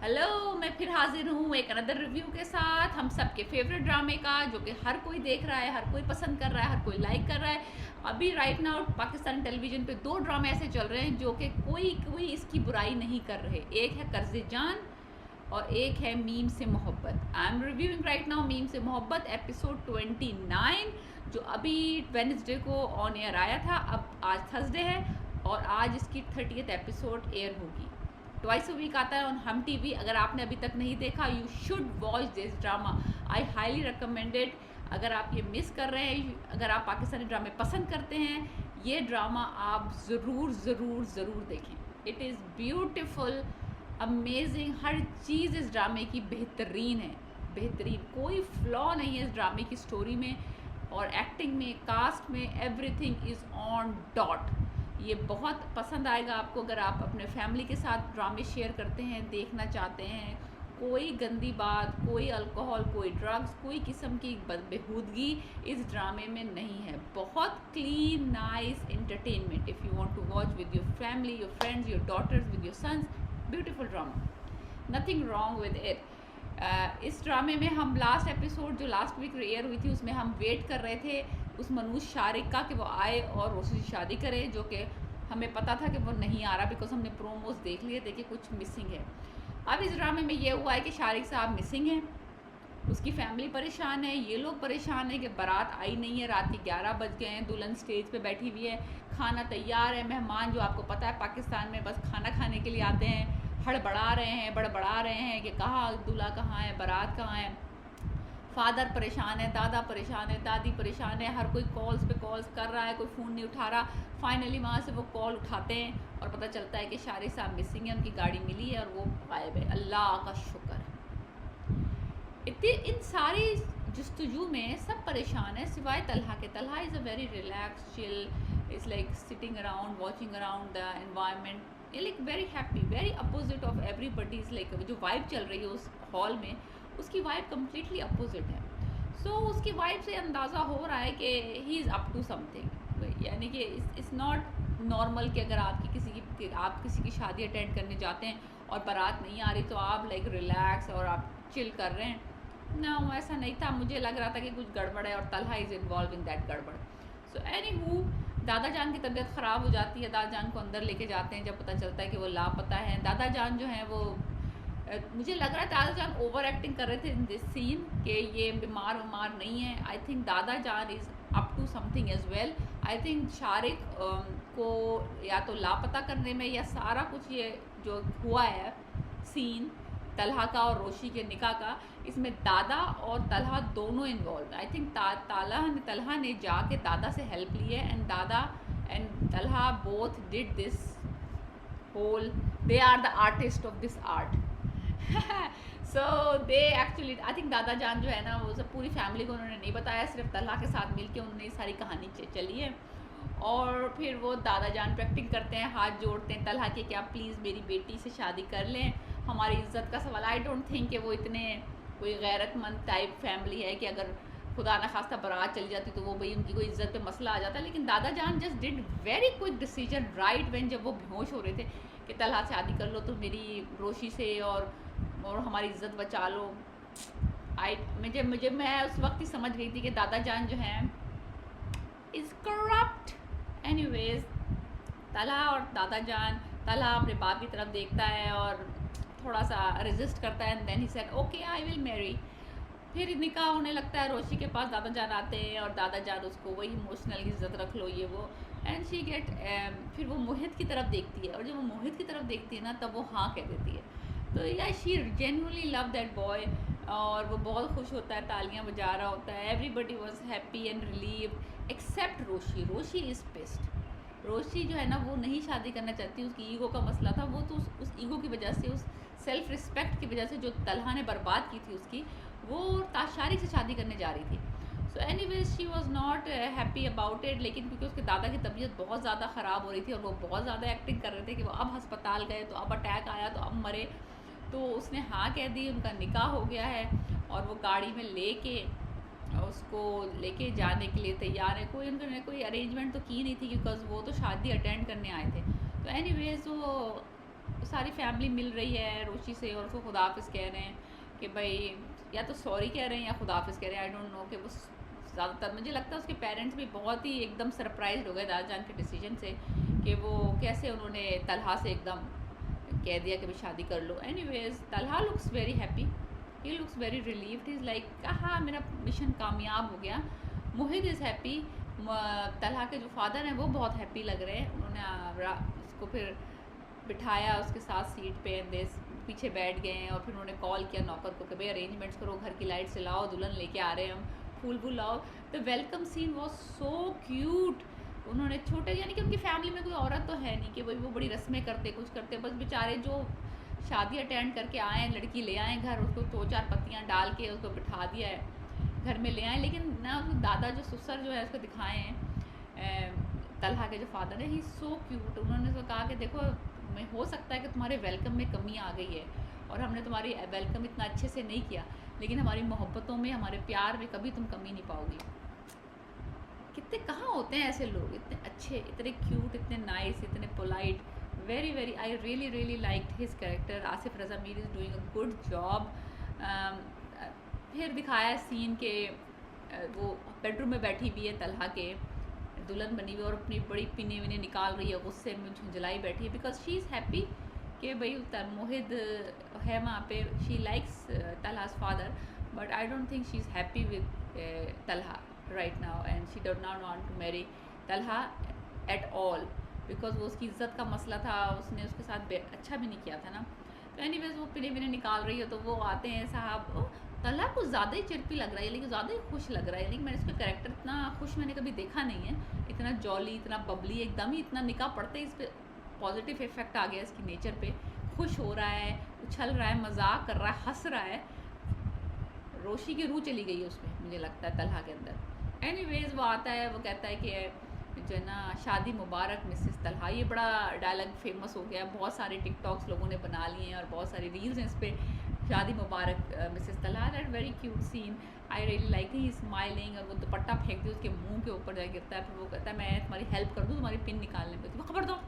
Hello, मैं फिर हाजिर हूँ एक अनदर रिव्यू के साथ हम सबके फेवरेट ड्रामे का, जो कि हर कोई देख रहा है, हर कोई पसंद कर रहा है, हर कोई लाइक कर रहा है। अभी राइट नाउ पाकिस्तानी टेलीविजन पे दो ड्रामे ऐसे चल रहे हैं जो कि कोई कोई इसकी बुराई नहीं कर रहे। एक है कर्ज़े जान और एक है मीम से मोहब्बत। I am reviewing right now meme से मोहब्बत एपिसोड 29, जो अभी वेडनेसडे को ऑन एयर आया था। अब आज थर्सडे है और आज इसकी 30th एपिसोड एयर होगी। ट्वाइस अ वीक आता है ऑन हम टीवी। अगर आपने अभी तक नहीं देखा, you should watch this drama, I highly recommended. अगर आप ये मिस कर रहे हैं, अगर आप पाकिस्तानी ड्रामे पसंद करते हैं, ये ड्रामा आप ज़रूर ज़रूर ज़रूर देखें। इट इज़ ब्यूटिफुल, अमेजिंग, हर चीज़ इस ड्रामे की बेहतरीन है, बेहतरीन, कोई फ्लॉ नहीं है इस ड्रामे की स्टोरी में और एक्टिंग में, कास्ट में, एवरीथिंग इज़ ऑन डॉट। ये बहुत पसंद आएगा आपको अगर आप अपने फैमिली के साथ ड्रामे शेयर करते हैं, देखना चाहते हैं। कोई गंदी बात, कोई अल्कोहल, कोई ड्रग्स, कोई किस्म की बेहूदगी इस ड्रामे में नहीं है। बहुत clean, nice entertainment. If you want to watch with your family, your friends, your daughters, with your sons, beautiful drama, nothing wrong with it. इस ड्रामे में हम लास्ट एपिसोड जो लास्ट वीक एयर हुई थी, उसमें हम वेट कर रहे थे उस मनूज शारिक का कि वो आए और रोशी से शादी करे, जो कि हमें पता था कि वो नहीं आ रहा, बिकॉज हमने प्रोमोज देख लिए थे कि कुछ मिसिंग है। अब इस ड्रामे में ये हुआ है कि शारिक साहब मिसिंग हैं, उसकी फैमिली परेशान है, ये लोग परेशान है कि बारात आई नहीं है, रात के 11 बज गए हैं, दुल्हन स्टेज पे बैठी हुई है, खाना तैयार है। मेहमान, जो आपको पता है पाकिस्तान में बस खाना खाने के लिए आते हैं, बड़बड़ा रहे हैं कि कहाँ दूल्हा, कहाँ है, बारात कहाँ है। फादर परेशान है, दादा परेशान है, दादी परेशान है, हर कोई कॉल्स पे कॉल्स कर रहा है, कोई फ़ोन नहीं उठा रहा। फाइनली वहाँ से वो कॉल उठाते हैं और पता चलता है कि शारिक साहब मिसिंग है, उनकी गाड़ी मिली है और वो गायब है। अल्लाह का शुक्र। इतनी इन सारी जस्तजू में सब परेशान है सिवाय तलहा के। Talha is a very relax, chill, is like sitting around, watching around the environment, like very happy, very opposite of everybody. Is like जो वाइब चल रही है उस हॉल में, उसकी वाइब कम्प्लीटली अपोजिट है। सो उसकी वाइब से अंदाज़ा हो रहा है कि he is up to something, यानी कि इट्स नॉट नॉर्मल कि अगर आप किसी की शादी अटेंड करने जाते हैं और बारात नहीं आ रही तो आप लाइक रिलैक्स और आप चिल कर रहे हैं ना। ऐसा नहीं था, मुझे लग रहा था कि कुछ गड़बड़ है और Talha is involve in that गड़बड़। सो एनीहू, दादा जान की तबीयत ख़राब हो जाती है, दादा जान को अंदर लेके जाते हैं जब पता चलता है कि वो लापता है। दादा जान जो हैं वो, मुझे लग रहा है दादा जान ओवर एक्टिंग कर रहे थे इन दिस सीन कि ये बीमार नहीं है। आई थिंक दादा जान is up to something as well. I think Shariq को या तो लापता करने में, या सारा कुछ ये जो हुआ है सीन तलहा का और रोशी के निकाह का, इसमें दादा और तलहा दोनों इन्वॉल्व। आई थिंक तलहा ने जाके दादा से हेल्प ली है, and Dada and Talha both did this whole, they are the artist of this art. So they actually, I think Dada Jaan जो है ना, वो सब पूरी फैमिली को उन्होंने नहीं बताया, सिर्फ तलहा के साथ मिलके उन्होंने सारी कहानी चली है। और फिर वो दादा जान एक्टिंग करते हैं, हाथ जोड़ते हैं तलहा के, क्या प्लीज़ मेरी बेटी से शादी कर लें, हमारी इज्जत का सवाल। आई डोंट थिंक कि वो इतने कोई गैरतमंद टाइप फैमिली है कि अगर खुदा न खास्ता बारात चली जाती तो वो भाई उनकी कोई इज्जत पे मसला आ जाता। लेकिन दादा जान just did very quick decision right when, जब वो बेहोश हो रहे थे कि तलहा से शादी कर लो तो मेरी रोशी से, और हमारी इज्जत बचा लो। मुझे मैं उस वक्त ही समझ गई थी कि दादा जान जो हैं इज़ करप्ट। एनीवेज, तलहा और दादा जान, तलहा अपने बाप की तरफ देखता है और थोड़ा सा रेजिस्ट करता है, and then he said okay I will marry. फिर निकाह होने लगता है, रोशी के पास दादा जान आते हैं और दादा जान उसको वही इमोशनल इज्जत रख लो ये वो, एंड शी गेट, फिर वो मोहित की तरफ देखती है, और जब वो मोहित की तरफ देखती है ना तब वो हाँ कह देती है। तो या she genuinely love that boy, और वो बहुत खुश होता है, तालियां बजा रहा होता है। Everybody was happy and relieved except Roshi. Roshi is pissed. Roshi जो है ना, वो नहीं शादी करना चाहती, उसकी ईगो का मसला था। वो तो उस ईगो की वजह से, उस सेल्फ रिस्पेक्ट की वजह से जो तलहा ने बर्बाद की थी उसकी, वो शारिक से शादी करने जा रही थी। So anyways she was not happy about it. लेकिन क्योंकि उसके दादा की तबीयत बहुत ज़्यादा ख़राब हो रही थी और वो बहुत ज़्यादा एक्टिंग कर रहे थे कि वो अब अस्पताल गए तो अब अटैक आया तो अब मरे, तो उसने हाँ कह दी। उनका निकाह हो गया है और वो गाड़ी में लेके उसको लेके जाने के लिए तैयार है। उन्होंने कोई अरेंजमेंट तो की नहीं थी, बिकॉज वो तो शादी अटेंड करने आए थे। तो एनीवेज वो तो सारी फैमिली मिल रही है रोशी से और उसको खुदाफिज कह रहे हैं कि भाई या तो सॉरी कह रहे हैं या खुदाफिज कह रहे हैं, आई डोंट नो कि वो ज़्यादातर मुझे लगता है उसके पेरेंट्स भी बहुत ही एकदम सरप्राइज हो गए दादा जान के डिसीजन से कि वो कैसे उन्होंने तलहा से एकदम कह दिया कि भाई शादी कर लो। Anyways Talha looks very happy, he looks very relieved, is like हाँ मेरा मिशन कामयाब हो गया। मोहित इज़ हैप्पी, तलहा के जो फादर हैं वो बहुत हैप्पी लग रहे हैं। उन्होंने उसको फिर बिठाया उसके साथ सीट पे, पीछे बैठ गए हैं और फिर उन्होंने कॉल किया नौकर को कि भाई अरेंजमेंट्स करो, घर की लाइट से लाओ, दुल्हन लेके आ रहे हैं हम, फूल वूल लाओ। The welcome scene was so cute. उन्होंने छोटे यानी कि उनकी फैमिली में कोई औरत तो है नहीं कि भाई वो बड़ी रस्में करते कुछ करते, बस बेचारे जो शादी अटेंड करके आए, लड़की ले आए घर, उसको 2-4 पत्तियाँ डाल के उसको बिठा दिया है, घर में ले आए। लेकिन ना उसके दादा जो ससुर जो है उसको दिखाए हैं तलहा के जो फादर है, ही सो क्यूट। उन्होंने तो कहा कि देखो में हो सकता है कि तुम्हारे वेलकम में कमी आ गई है और हमने तुम्हारी वेलकम इतना अच्छे से नहीं किया, लेकिन हमारी मोहब्बतों में, हमारे प्यार में कभी तुम कमी नहीं पाओगी। कितने कहाँ होते हैं ऐसे लोग, इतने अच्छे, इतने क्यूट, इतने नाइस, इतने polite, very very I really really liked his character. Asif Raza Mir is doing a good job. फिर दिखाया सीन के वो बेडरूम में बैठी हुई है तलहा के, दुल्हन बनी हुई और अपनी बड़ी पिने विने निकाल रही है, गुस्से में झुंझलाई बैठी है बिकॉज शी इज़ हैप्पी कि भाई मोहित है वहाँ पे। She likes Talha's father but I don't think she is happy with Talha right now and she don't not want to marry Talha at all because वो उसकी इज़्ज़त का मसला था, उसने उसके साथ अच्छा भी नहीं किया था ना। तो एनीवेज वो पिने विने निकाल रही है तो वो आते हैं साहब, तलहा कुछ ज़्यादा ही चिरपी लग रहा है, लेकिन ज़्यादा ही खुश लग रहा है। लेकिन मैंने इसका कैरेक्टर इतना खुश मैंने कभी देखा नहीं है, इतना जॉली, इतना बबली, एकदम ही इतना निकाह पड़ते ही इस पर पॉजिटिव इफेक्ट आ गया इसकी नेचर पे। खुश हो रहा है, उछल रहा है, मजाक कर रहा है, हंस रहा है। रोशी की रूह चली गई है उसमें मुझे लगता है तलहा के अंदर। एनीवेज वो आता है, वो कहता है कि जो है ना शादी मुबारक मिसेस तलहा, ये बड़ा डायलॉग फेमस हो गया, बहुत सारे टिकटॉक्स लोगों ने बना लिए हैं और बहुत सारी रील्स हैं इस पर, शादी मुबारक Mrs Talha. That very cute scene, I really like, he smiling, और वो दुपट्टा फेंक दी उसके मुंह के ऊपर जा गिरता है, फिर वो कहता है मैं तुम्हारी हेल्प कर दूँ तुम्हारी पिन निकालने में, तुम्हें खबर दो,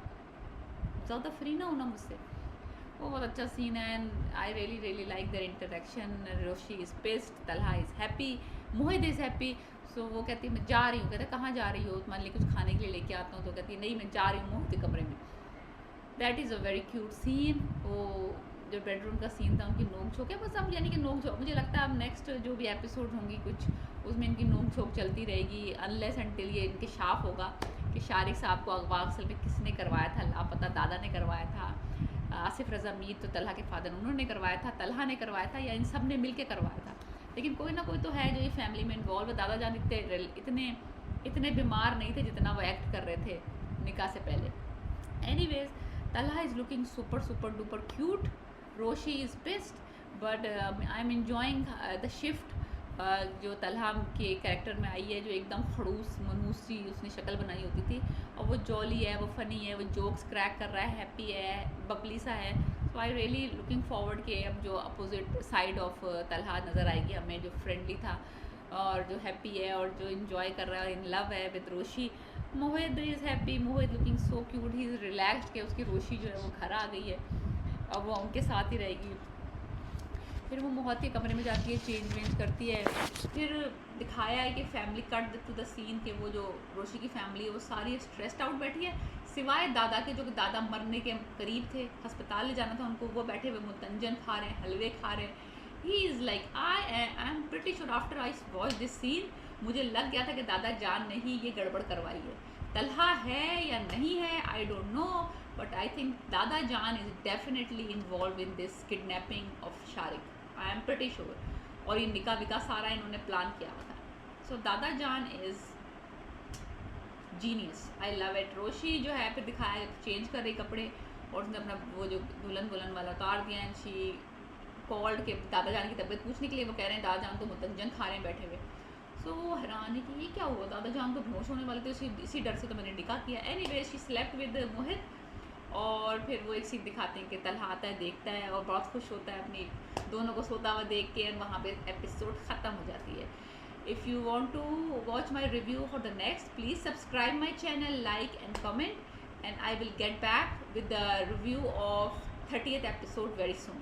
ज़्यादा फ्री ना होना मुझसे। वो बहुत अच्छा सीन है and I really really like their interaction. Roshi is pissed, Talha is happy, Mohit is happy. So वो कहती है मैं जा रही हूँ, कहते कहाँ जा रही हो, तुम्हारे लिए कुछ खाने के लिए लेके आता हूँ, तो कहती है नहीं मैं जा रही हूँ मोहित के कमरे में। That is a very cute scene. वो जो बेडरूम का सीन था उनकी नोक झोंक है, बस अब यानी कि नोक झोंक, मुझे लगता है अब नेक्स्ट जो भी एपिसोड होंगी कुछ उसमें इनकी नोक झोंक चलती रहेगी अनलेस एंटिल ये इंकशाफ होगा कि शारिक साहब को अगवा असल में किसने करवाया था, लापता दादा ने करवाया था, आसिफ रज़ा मीर तो तलहा के फादर उन्होंने करवाया था, तलहा ने करवाया था, या इन सब ने मिल के करवाया था। लेकिन कोई ना कोई तो है जो ये फैमिली में इन्वॉल्व है। दादा जान इतने बीमार नहीं थे जितना वो एक्ट कर रहे थे निकाह से पहले। Anyways Talha is looking super super duper cute, Roshi is pissed but I am enjoying the shift जो तलहा के कैरेक्टर में आई है, जो एकदम खड़ूस मनूस सी उसने शक्ल बनाई होती थी, और वो जॉली है, वो फ़नी है, वो जोक्स क्रैक कर रहा है, हैप्पी है, बबली सा है। सो आई रियली लुकिंग फॉरवर्ड के अब जो अपोजिट साइड ऑफ तलहा नज़र आएगी हमें, जो फ्रेंडली था और जो हैप्पी है और जो इन्जॉय कर रहा है, इन लव है with Roshi. Mohit is happy, Mohit looking so cute, he is relaxed कि उसकी रोशी जो है वो घर आ गई है और वो उनके साथ ही रहेगी। फिर वो मोहत के कमरे में जाती है, चेंज वेंज करती है। फिर दिखाया है कि family cut to the scene के वो जो रोशी की फैमिली है वो सारी स्ट्रेस्ड आउट बैठी है, सिवाय दादा के, जो कि दादा मरने के करीब थे, अस्पताल ले जाना था उनको, वो बैठे हुए मुतंजन खा रहे हैं, हलवे खा रहे हैं। He is like I am pretty sure after I watch this scene, मुझे लग गया था कि दादा जान ने ही ये गड़बड़ करवाई है। तलहा है या नहीं है I don't know, but I think Dada जान is definitely involve in this kidnapping of Shariq, I am pretty sure. और ये निकाह विका सारा इन्होंने प्लान किया हुआ था। सो दादा जान is genius, I love it. Roshi जो है फिर दिखाया चेंज कर रही कपड़े और उसने अपना वो जो दुल्हन वुल्हन वाला उतार दिया एंड शी कॉल्ड के दादा जान की तबीयत पूछने के लिए। वो कह रहे हैं दादा जान तो मुतंजन खा रहे हैं बैठे हुए। सो वो हैरान है कि ये क्या हुआ, दादा जान तो बेहोश होने वाले थे, इसी डर से तो मैंने निकाह किया। एनीवे शी स्लेप्ट विद मोहित, और फिर वो एक सीन दिखाते हैं कि तलहा आता है, देखता है और बहुत खुश होता है अपनी दोनों को सोता हुआ देख के, और वहाँ पे एपिसोड ख़त्म हो जाती है। If you want to watch my review for the next, please subscribe my channel, like and comment, and I will get back with the review of 30th episode very soon.